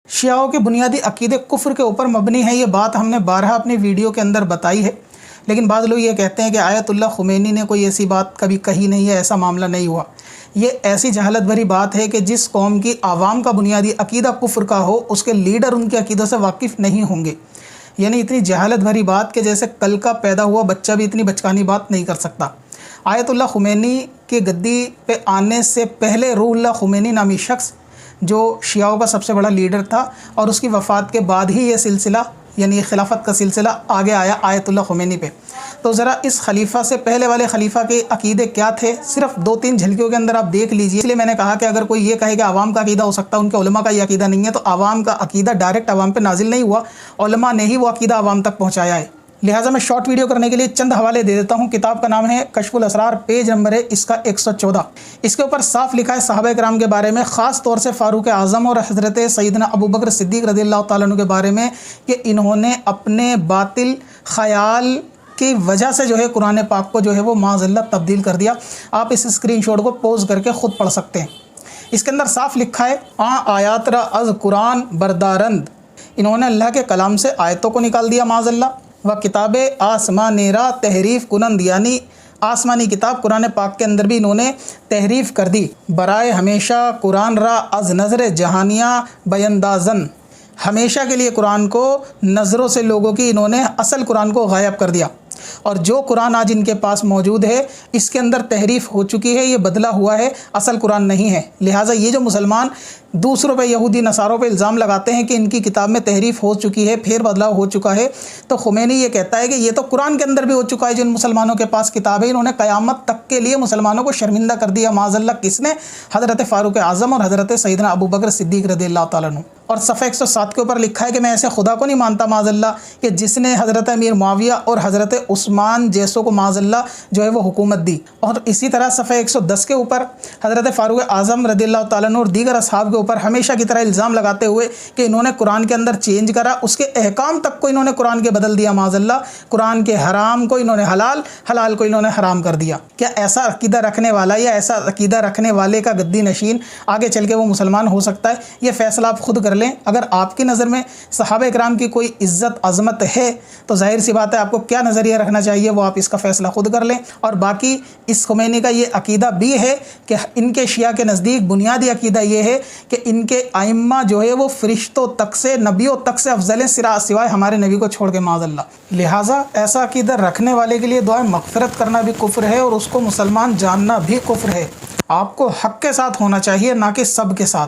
शियाओं के बुनियादी अकीदे कुफ्र के ऊपर मबनी है। ये बात हमने बारहा अपनी वीडियो के अंदर बताई है, लेकिन बाज़ लोग ये कहते हैं कि आयतुल्लाह खुमैनी ने कोई ऐसी बात कभी कही नहीं है, ऐसा मामला नहीं हुआ। ये ऐसी जहालत भरी बात है कि जिस कौम की आवाम का बुनियादी अकीदा कुफ्र का हो, उसके लीडर उनके अकीदों से वाकिफ़ नहीं होंगे। यानी इतनी जहालत भरी बात कि जैसे कल का पैदा हुआ बच्चा भी इतनी बचकानी बात नहीं कर सकता। आयतुल्लाह खुमैनी के गद्दी पे आने से पहले रूहुल्लाह खुमैनी नामी शख्स जो शियाओं का सबसे बड़ा लीडर था, और उसकी वफ़ात के बाद ही ये सिलसिला यानी खिलाफत का सिलसिला आगे आया आयतुल्लाह खुमैनी पे। तो ज़रा इस खलीफा से पहले वाले खलीफा के अकीदे क्या थे, सिर्फ 2-3 झलकियों के अंदर आप देख लीजिए। इसलिए मैंने कहा कि अगर कोई ये कहे कि आवाम का अकीदा हो सकता है, उनके उलमा का ये अकीदा नहीं है, तो आवाम का अकीदा डायरेक्ट आवाम पे नाजिल नहीं हुआ, उलमा ने ही वो अकीदा आवाम तक पहुँचाया है। लिहाजा मैं शॉर्ट वीडियो करने के लिए चंद हवाले दे देता हूँ। किताब का नाम है कश्फुल असरार, पेज नंबर है इसका 114। इसके ऊपर साफ लिखा है सहाबा किराम के बारे में, ख़ास तौर से फ़ारूक आज़म और हज़रत सैयदना अबू बकर सिद्दीक़ रज़ियल्लाहु ताला अन्हु के बारे में कि इन्होंने अपने बातिल ख़याल की वजह से जो है कुरान पाक को जो है वो माज़अल्लाह तब्दील कर दिया। आप इस स्क्रीनशॉट को पोज करके ख़ुद पढ़ सकते हैं। इसके अंदर साफ लिखा है आयात रा अज़ कुरान बरदारंद, इन्होंने अल्लाह के कलाम से आयतों को निकाल दिया माज़अल्लाह। व किताब आसमानेरा तहरीफ़ कुनंद, यानी आसमानी किताब कुरान पाक के अंदर भी इन्होंने तहरीफ़ कर दी। बराए हमेशा कुरान रा अज़ नज़र जहानिया बयंदाज़न, हमेशा के लिए कुरान को नज़रों से लोगों की इन्होंने असल कुरान को गायब कर दिया। और जो कुरान आज इनके पास मौजूद है इसके अंदर तहरीफ़ हो चुकी है, ये बदला हुआ है, असल कुरान नहीं है। लिहाजा ये जो मुसलमान दूसरों पे, यहूदी नसारों पे इल्ज़ाम लगाते हैं कि इनकी किताब में तहरीफ़ हो चुकी है, फेर बदलाव हो चुका है, तो खुमैनी ये कहता है कि ये तो कुरान के अंदर भी हो चुका है। जिन मुसलमानों के पास किताब है, इन्होंने क़यामत तक के लिए मुसलमानों को शर्मिंदा कर दिया माज़अल्लाह। किसने? हज़रत फ़ारूक आज़म और हज़रत सैयदना अबू बकर सिद्दीक़ रज़ियल्लाहु ताला अन्हु। और सफ़ा 107 के ऊपर लिखा है कि मैं ऐसे खुदा को नहीं मानता माज़अल्लाह कि जिसने हज़रत अमीर मुआविया और हज़रत उस्मान जैसों को माज़अल्लाह जो है वो हुकूमत दी। और इसी तरह सफ़ा 110 के ऊपर हज़रत फ़ारूक आज़म रज़ियल्लाहु ताला अन्हु और दीगर असहाब के ऊपर हमेशा की तरह इल्ज़ाम लगाते हुए कि इन्होंने कुरान के अंदर चेंज करा, उसके अहकाम तक को इन्होंने कुरान के बदल दिया माज़अल्लाह। कुरान के हराम को इन्होंने हलाल, हलाल को इन्होंने हराम कर दिया। क्या ऐसा अकीदा रखने वाला या ऐसा अकीदा रखने वाले का गद्दी नशीन आगे चल के वो मुसलमान हो सकता है? ये फ़ैसला आप खुद कर लें। अगर आपकी नज़र में सहाबा किराम की कोई इज़्ज़त अज़मत है तो ज़ाहिर सी बात है आपको क्या नज़रिया रखना चाहिए वो आप इसका फ़ैसला खुद कर लें। और बाकी इस खुमैनी का ये अकीदा भी है कि इनके शिया के नज़दीक बुनियादी अकीदा ये है कि इनके आइम्मा जो है वो फ़रिश्तों तक से, नबियों तक से अफज़ल सिवाय हमारे नबी को छोड़ के माज़अल्लाह। लिहाजा ऐसा अकीदा रखने वाले के लिए दुआ मग़फ़िरत करना भी कुफ्र है और उसको मुसलमान जानना भी कुफ्र है। आपको हक़ के साथ होना चाहिए, ना कि सब के साथ।